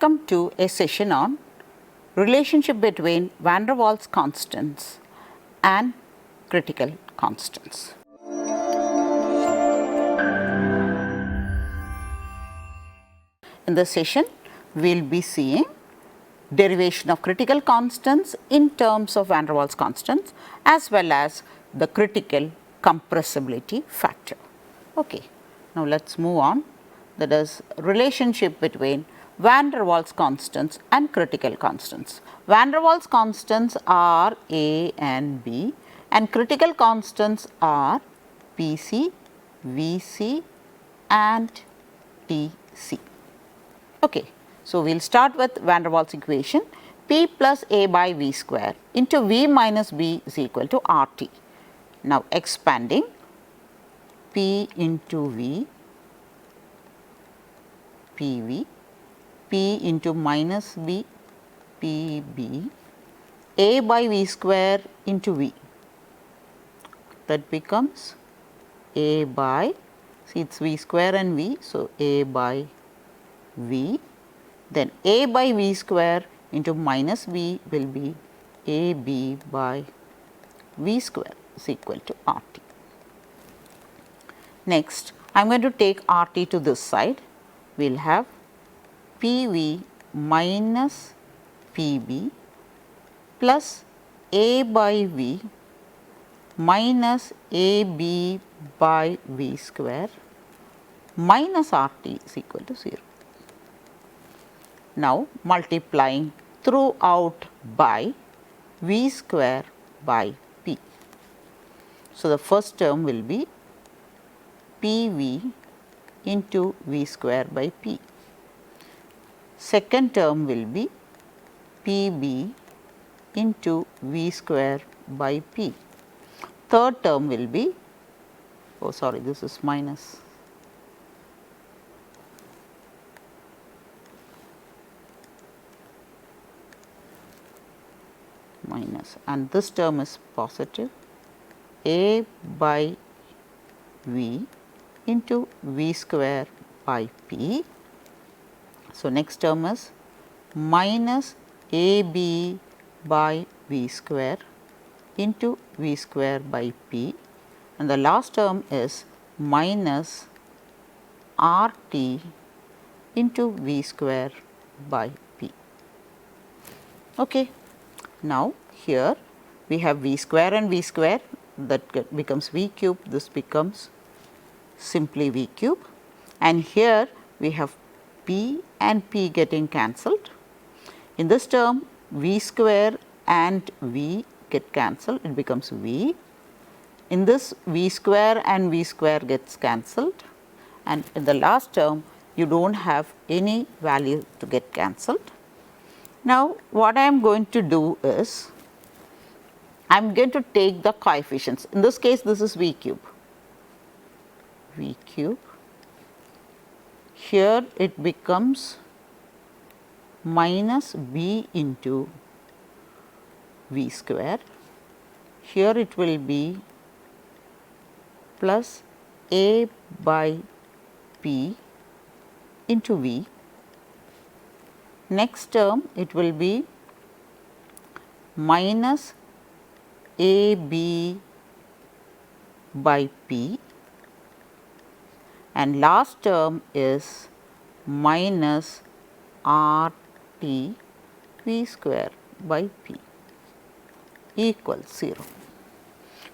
Welcome to a session on relationship between van der Waals constants and critical constants. In this session, we will be seeing derivation of critical constants in terms of van der Waals constants as well as the critical compressibility factor. Okay. Now, let us move on. That is relationship between van der Waals constants and critical constants. Van der Waals constants are A and B and critical constants are PC, VC and TC. Okay. So, we will start with van der Waals equation P plus A by V square into V minus B is equal to RT. Now, expanding P into V, PV, P into minus B, PB, A by V square into V. That becomes A by, see it is V square and V, so A by V. Then A by V square into minus V will be AB by V square is equal to RT. Next, I am going to take RT to this side. We will have PV minus PB plus A by V minus AB by V square minus RT is equal to 0. Now, multiplying throughout by V square by P. So, the first term will be PV into V square by P. Second term will be PB into V square by P. Third term will be, oh sorry, this is minus. And this term is positive, A by V into V square by P. So, next term is minus AB by V square into V square by P, and the last term is minus RT into V square by P. Okay. Now, here we have V square and V square, that becomes V cube, this becomes simply V cube, and here we have P and P getting cancelled. In this term V square and V get cancelled, it becomes V. In this V square and V square gets cancelled, and in the last term you do not have any value to get cancelled. Now, what I am going to do is, I am going to take the coefficients. In this case, this is V cube. V cube. Here it becomes minus B into V square. Here it will be plus A by P into V. Next term it will be minus AB by P, and last term is minus RT V square by P equals 0.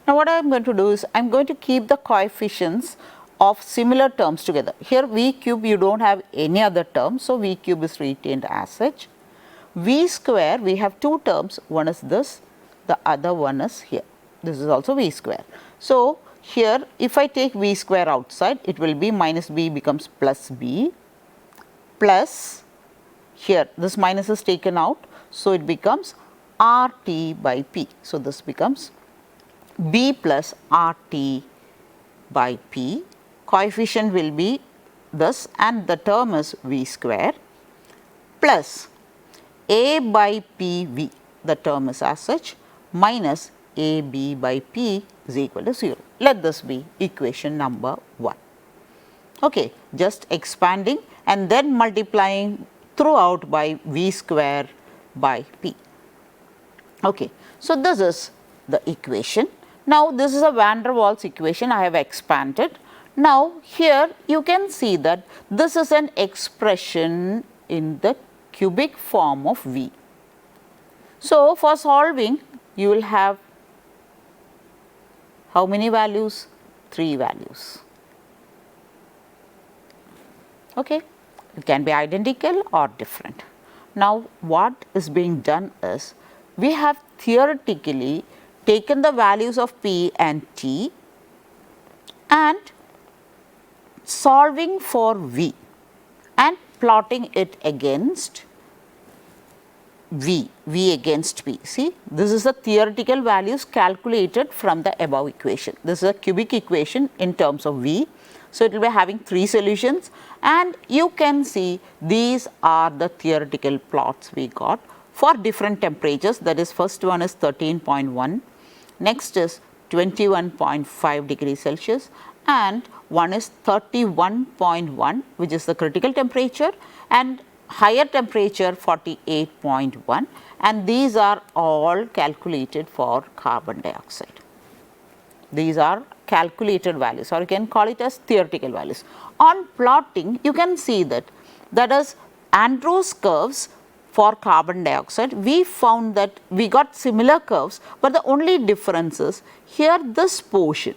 Now, what I am going to do is I am going to keep the coefficients of similar terms together. Here V cube you do not have any other term, so V cube is retained as such. V square we have two terms, one is this, the other one is here, this is also V square. So, here if I take V square outside, it will be minus B becomes plus B, plus here this minus is taken out, so it becomes RT by P. So, this becomes B plus RT by P, coefficient will be this and the term is V square, plus A by PV, the term is as such, minus AB by P is equal to 0. Let this be equation number 1. Okay, just expanding and then multiplying throughout by V square by P. Okay. So, this is the equation. Now, this is a van der Waals equation I have expanded. Now, here you can see that this is an expression in the cubic form of V. So, for solving you will have how many values? 3 values. Okay. It can be identical or different. Now, what is being done is we have theoretically taken the values of P and T and solving for V and plotting it against V against P. See, this is the theoretical values calculated from the above equation. This is a cubic equation in terms of V. So, it will be having 3 solutions and you can see these are the theoretical plots we got for different temperatures, that is first one is 13.1, next is 21.5 degrees Celsius and one is 31.1 which is the critical temperature and higher temperature 48.1, and these are all calculated for carbon dioxide. These are calculated values or you can call it as theoretical values. On plotting you can see that is Andrews curves for carbon dioxide. We found that we got similar curves, but the only difference is here this portion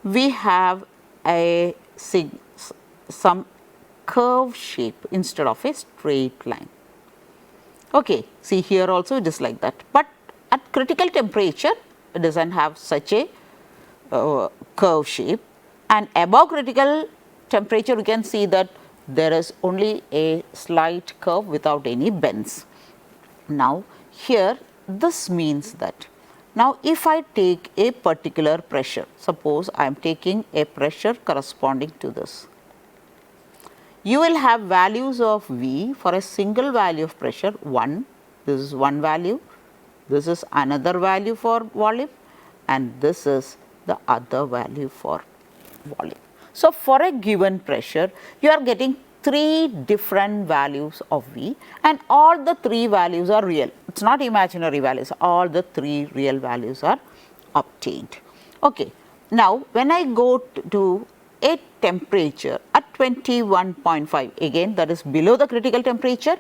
we have a some curve shape instead of a straight line. Okay, see here also it is like that, but at critical temperature it does not have such a curve shape, and above critical temperature we can see that there is only a slight curve without any bends. Now, here this means that now if I take a particular pressure, suppose I am taking a pressure corresponding to this, you will have values of V for a single value of pressure 1, this is one value, this is another value for volume and this is the other value for volume. So, for a given pressure you are getting 3 different values of V and all the 3 values are real, it is not imaginary values, all the 3 real values are obtained. Okay. Now, when I go to a temperature at 21.5, again that is below the critical temperature,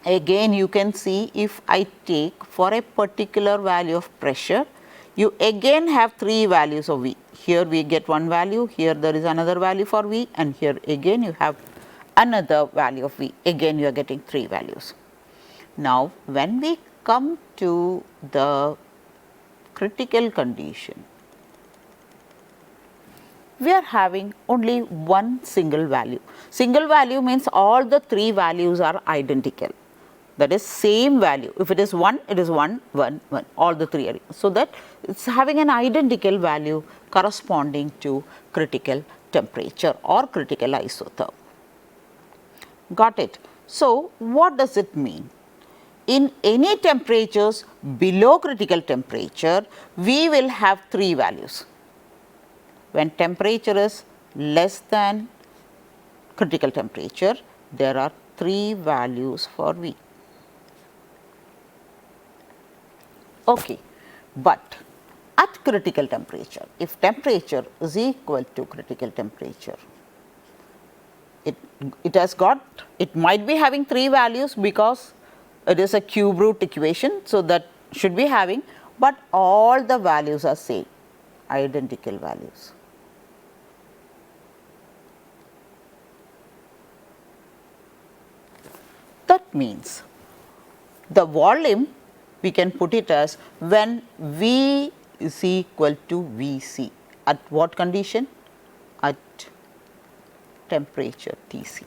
again you can see if I take for a particular value of pressure, you again have 3 values of V. Here we get one value, here there is another value for V and here again you have another value of V, again you are getting 3 values. Now, when we come to the critical condition, we are having only one single value. Single value means all the 3 values are identical, that is same value. If it is 1, it is 1, 1, 1, all the 3 are. So, that it is having an identical value corresponding to critical temperature or critical isotherm. Got it? So, what does it mean? In any temperatures below critical temperature, we will have 3 values. When temperature is less than critical temperature, there are 3 values for V. Okay, but at critical temperature, if temperature is equal to critical temperature, it might be having 3 values because it is a cube root equation, so that should be having, but all the values are same, identical values. That means the volume we can put it as when V is equal to Vc. At what condition? At temperature Tc.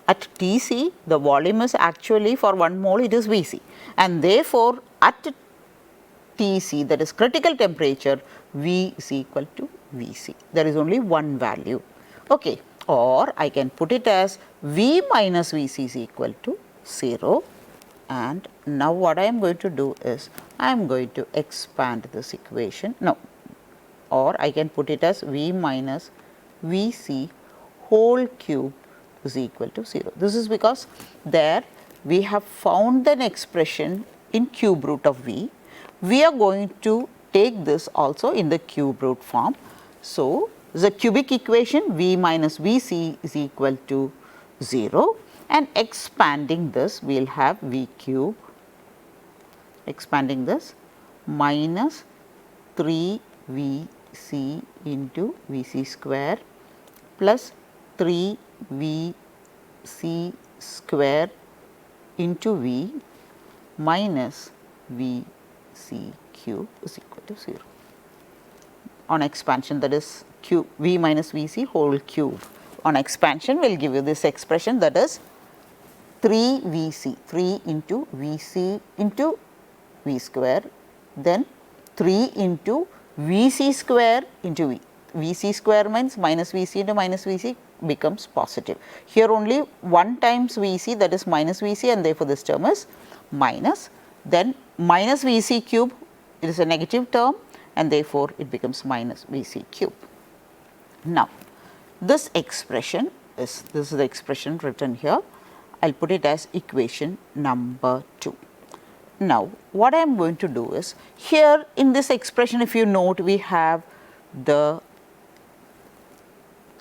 At Tc, the volume is actually for 1 mole it is Vc, and therefore, at Tc, that is critical temperature, V is equal to Vc. There is only one value. Okay. Or I can put it as V minus Vc is equal to 0, and now what I am going to do is I am going to expand this equation. No, or I can put it as V minus Vc whole cube is equal to 0. This is because there we have found an expression in cube root of v. We are going to take this also in the cube root form. So, the cubic equation v minus vc is equal to 0, and expanding this we will have v cube, expanding this, minus 3 vc into vc square plus 3 vc square into v minus vc cube is equal to 0. On expansion, that is cube v minus vc whole cube. On expansion, we will give you this expression, that is 3 vc, 3 into vc into v square, then 3 into vc square into v. Vc square means minus vc into minus vc becomes positive. Here only 1 times vc, that is minus vc, and therefore this term is minus. Then minus vc cube, it is a negative term, and therefore it becomes minus vc cube. Now, this expression is, this is the expression written here. I will put it as equation number 2. Now, what I am going to do is, here in this expression, if you note, we have the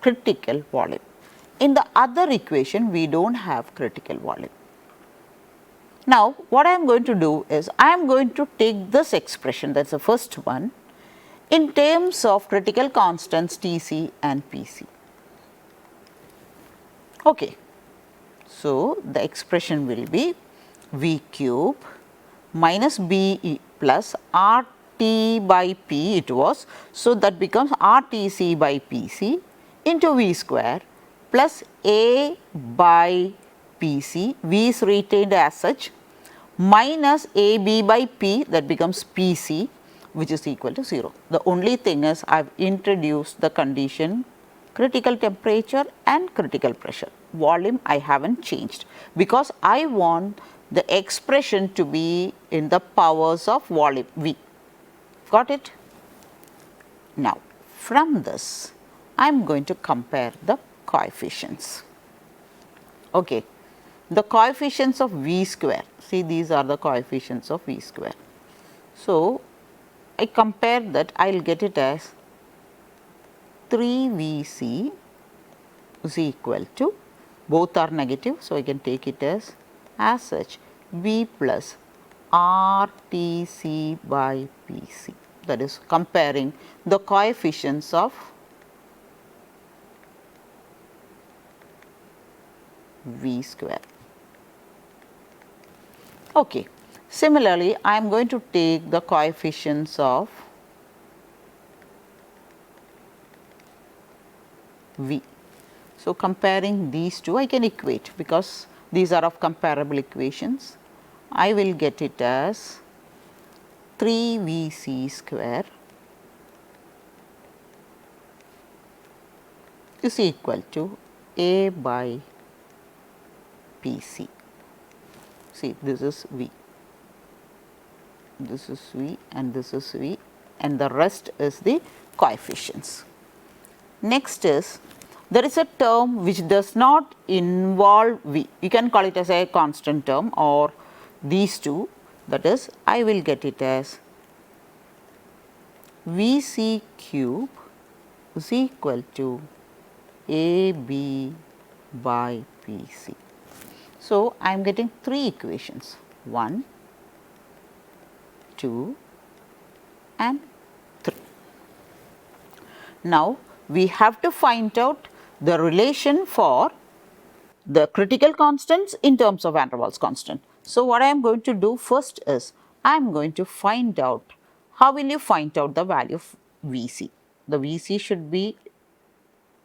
critical volume. In the other equation, we do not have critical volume. Now, what I am going to do is, I am going to take this expression, that is the first one, in terms of critical constants Tc and Pc. Okay. So, the expression will be v cube minus b plus RT by P it was. So, that becomes RTC by PC into V square plus A by PC, V is retained as such, minus AB by P, that becomes PC, which is equal to 0. The only thing is, I have introduced the condition critical temperature and critical pressure. Volume I have not changed, because I want the expression to be in the powers of volume V. Got it? Now, from this I am going to compare the coefficients. Okay. The coefficients of V square, see, these are the coefficients of V square. So, I compare that, I will get it as 3 Vc is equal to, both are negative, so I can take it as such, V plus RTC by Pc, that is comparing the coefficients of V square. Okay. Similarly, I am going to take the coefficients of V. So, comparing these two, I can equate, because these are of comparable equations. I will get it as 3 Vc square is equal to A by Pc. See, this is V, this is V, and this is V, and the rest is the coefficients. Next is, there is a term which does not involve V. You can call it as a constant term or these two, that is, I will get it as Vc cube is equal to AB by Pc. So, I am getting 3 equations, 1, 2 and 3. Now, we have to find out the relation for the critical constants in terms of van der Waals constant. So, what I am going to do first is, I am going to find out, how will you find out the value of Vc? The Vc should be,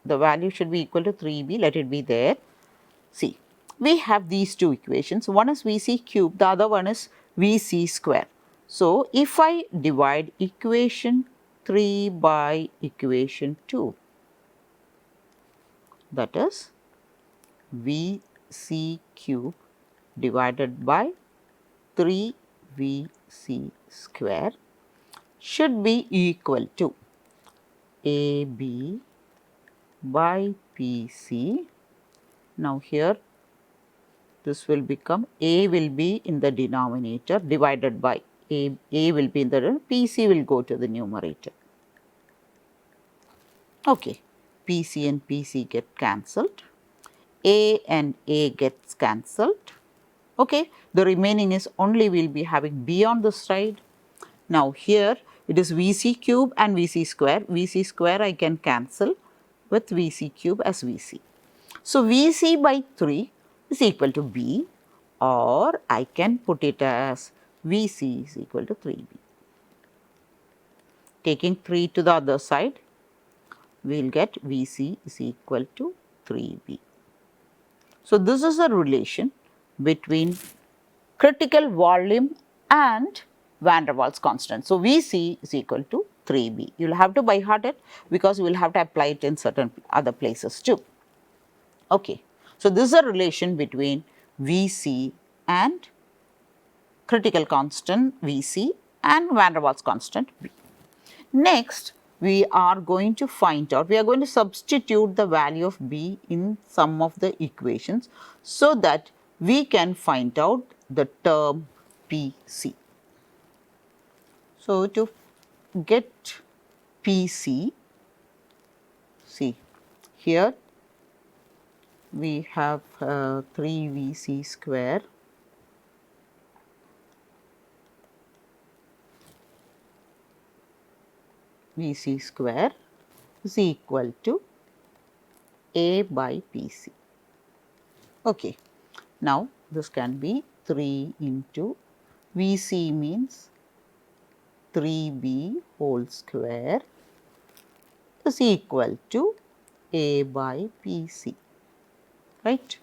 the value should be equal to 3b, let it be there. See, we have these two equations, one is Vc cube, the other one is Vc square. So, if I divide equation 3 by equation 2, that is Vc cube divided by 3 Vc square should be equal to AB by Pc Now, here this will become A will be in the denominator divided by A will be in the PC will go to the numerator. Okay, PC and PC get cancelled, A and A gets cancelled. Okay, the remaining is only we will be having B on the side. Now, here it is VC cube and VC square. VC square I can cancel with VC cube as VC. So, VC by 3 is equal to B, or I can put it as VC is equal to 3B. Taking 3 to the other side, we will get VC is equal to 3B. So, this is a relation between critical volume and van der Waals constant. So, Vc is equal to 3B. You will have to by heart it because you will have to apply it in certain other places too. Okay. So, this is a relation between Vc and critical constant Vc and van der Waals constant B. Next, we are going to find out, we are going to substitute the value of B in some of the equations so that we can find out the term PC. So, to get PC, see here we have 3VC square VC square is equal to A by PC. Okay. Now, this can be 3 into VC means 3B whole square is equal to A by PC, right.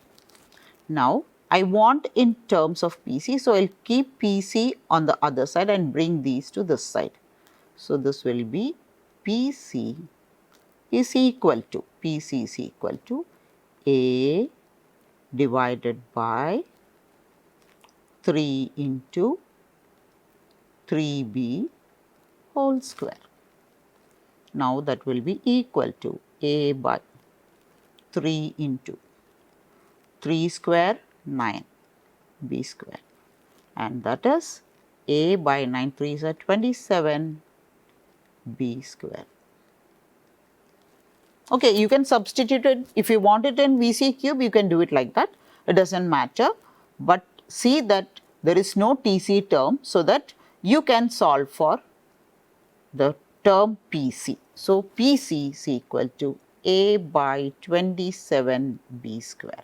Now, I want in terms of PC, so I will keep PC on the other side and bring these to this side. So, this will be PC is equal to A divided by 3 into 3B whole square. Now, that will be equal to A by 3 into 3 square 9 B square, and that is A by 9, 3 is 27 B square. Okay, you can substitute it if you want it in VC cube, you can do it like that, it does not matter, but see that there is no TC term, so that you can solve for the term PC. So, PC is equal to A by 27 B square.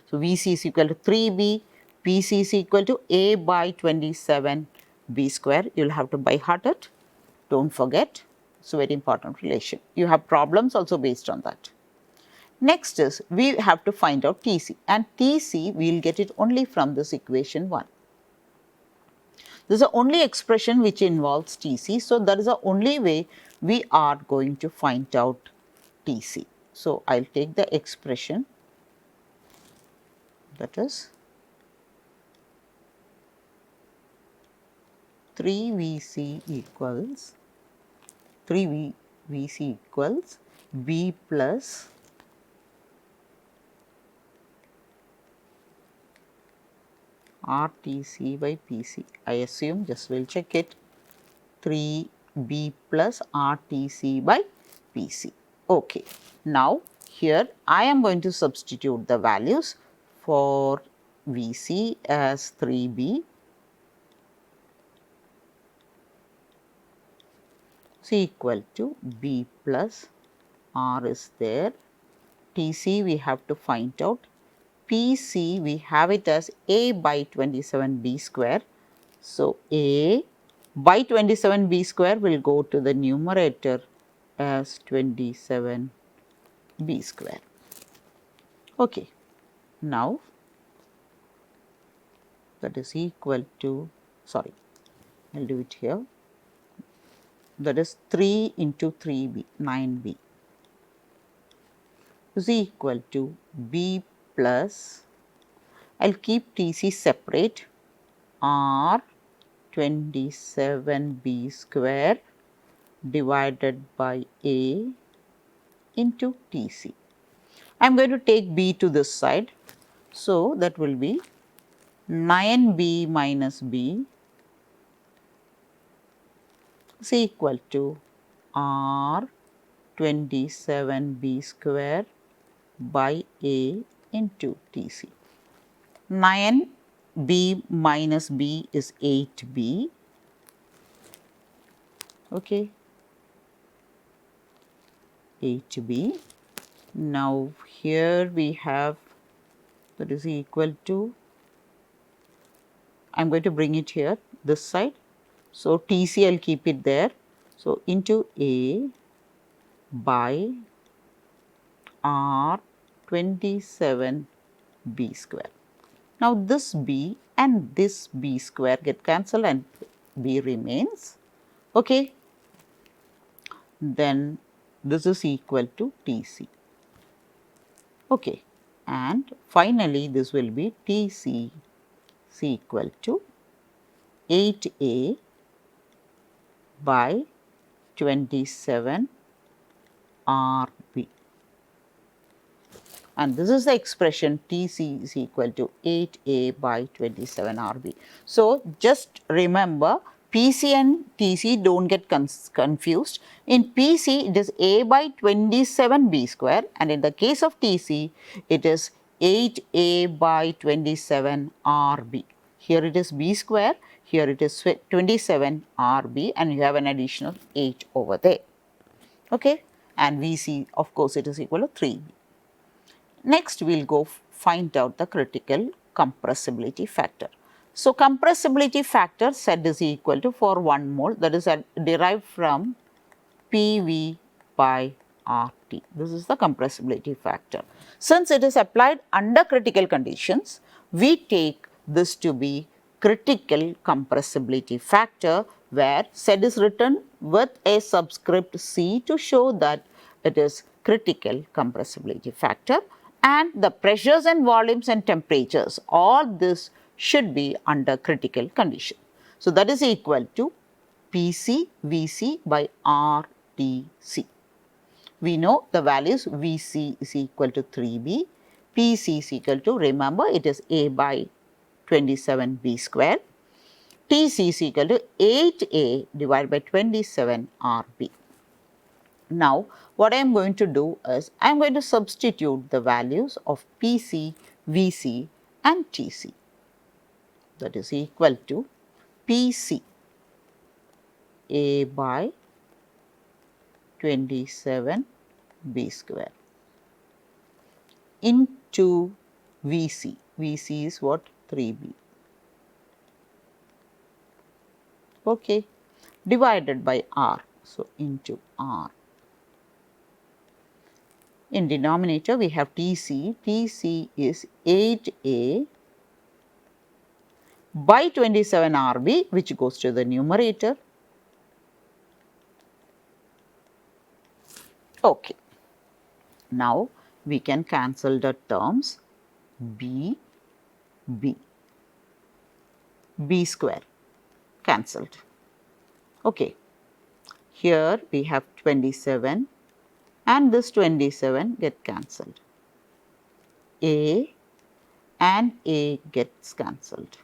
So, VC is equal to 3B, PC is equal to A by 27 B square. You will have to by heart it, do not forget, it is a very important relation. You have problems also based on that. Next is we have to find out TC, and TC we will get it only from this equation 1. This is the only expression which involves TC. So, that is the only way we are going to find out TC. So, I will take the expression, that is 3VC equals 3VC equals B plus RTC by PC. I assume, just will check it, 3B plus RTC by PC. Okay. Now, here I am going to substitute the values for VC as 3B is equal to B plus R is there, TC we have to find out, PC we have it as A by 27 B square. So, A by 27 B square will go to the numerator as 27 B square. Okay. Now, that is equal to, sorry, I will do it here, that is 3 into 3B, 9B is equal to B plus, I will keep TC separate, R 27B square divided by A into TC. I am going to take B to this side. So, that will be 9B minus B is equal to R 27B square by A into TC. 9B minus B is 8B, okay, 8B. Now, here we have that is equal to, I am going to bring it here this side. So, TC I will keep it there. So, into A by R 27B square. Now, this B and this B square get cancelled and B remains, okay. Then this is equal to TC, okay. And finally, this will be TC is equal to 8A by 27 RB, and this is the expression TC is equal to 8A by 27 RB. So, just remember PC and TC do not get confused. In PC it is A by 27B square, and in the case of TC it is 8A by 27 RB. Here it is B square, here it is 27 RB, and you have an additional 8 over there, okay. And VC, of course, it is equal to 3B. Next, we will go find out the critical compressibility factor. So, compressibility factor Z is equal to, for 1 mole, that is derived from PV by RT. This is the compressibility factor. Since it is applied under critical conditions, we take this to be critical compressibility factor, where Z is written with a subscript C to show that it is critical compressibility factor, and the pressures and volumes and temperatures, all this should be under critical condition. So, that is equal to PC VC by RTC. We know the values VC is equal to 3B, PC is equal to, remember it is A by 27B square, TC is equal to 8A divided by 27 RB. Now, what I am going to do is, I am going to substitute the values of PC, VC and TC. That is equal to PC A by 27 B square into VC. VC is what? 3B. Okay. Divided by R. So, into R. In denominator, we have TC. TC is 8A by 27 RB, which goes to the numerator. Okay. Now, we can cancel the terms B, B. B square cancelled. Okay. Here we have 27 and this 27 get cancelled. A and A gets cancelled.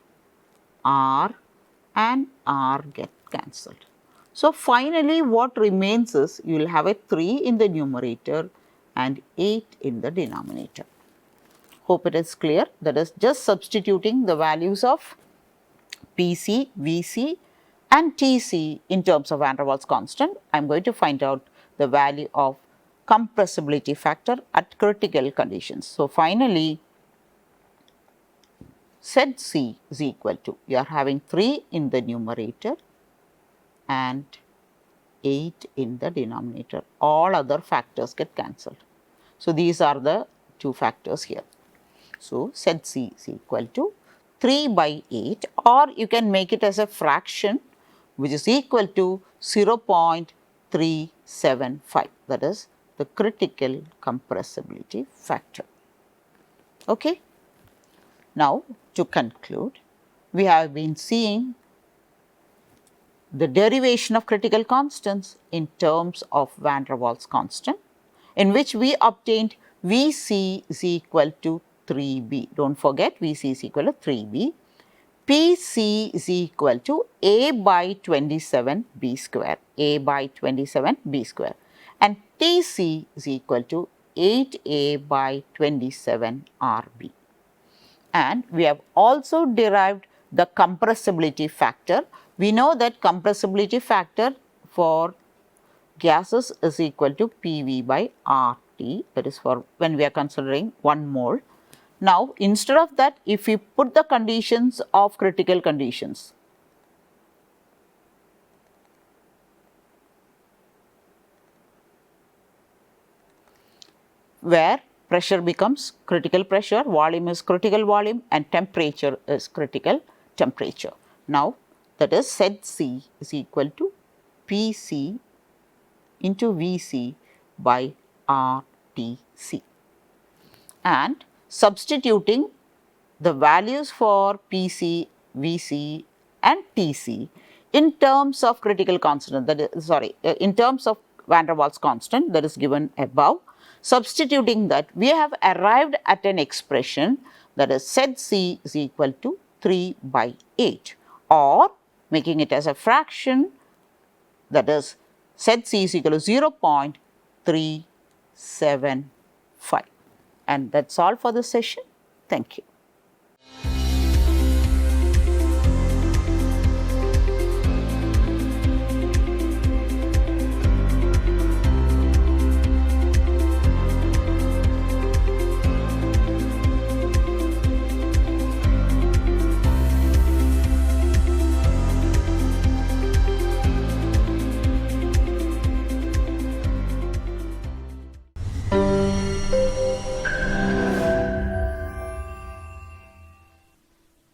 R and R get cancelled. So, finally, what remains is you will have a 3 in the numerator and 8 in the denominator. Hope it is clear. That is just substituting the values of PC, VC and TC in terms of van der Waals constant. I am going to find out the value of compressibility factor at critical conditions. So, finally, ZC is equal to, you are having 3 in the numerator and 8 in the denominator. All other factors get cancelled. So, these are the 2 factors here. So, ZC is equal to 3 by 8, or you can make it as a fraction, which is equal to 0.375, that is the critical compressibility factor. Okay. Now, to conclude, we have been seeing the derivation of critical constants in terms of van der Waals constant, in which we obtained Vc is equal to 3b. Don't forget Vc is equal to 3b. Pc is equal to a by 27 b square, a by 27 b square, and Tc is equal to 8a by 27 rb. And we have also derived the compressibility factor. We know that compressibility factor for gases is equal to PV by RT, that is for when we are considering 1 mole. Now, instead of that, if we put the conditions of critical conditions, where pressure becomes critical pressure, volume is critical volume, and temperature is critical temperature. Now, that is ZC is equal to PC into Vc by RTC. And substituting the values for PC, Vc and Tc in terms of critical constant, that is in terms of van der Waals constant that is given above, substituting that, we have arrived at an expression that is ZC is equal to 3 by 8, or making it as a fraction, that is ZC is equal to 0.375. And that's all for this session. Thank you.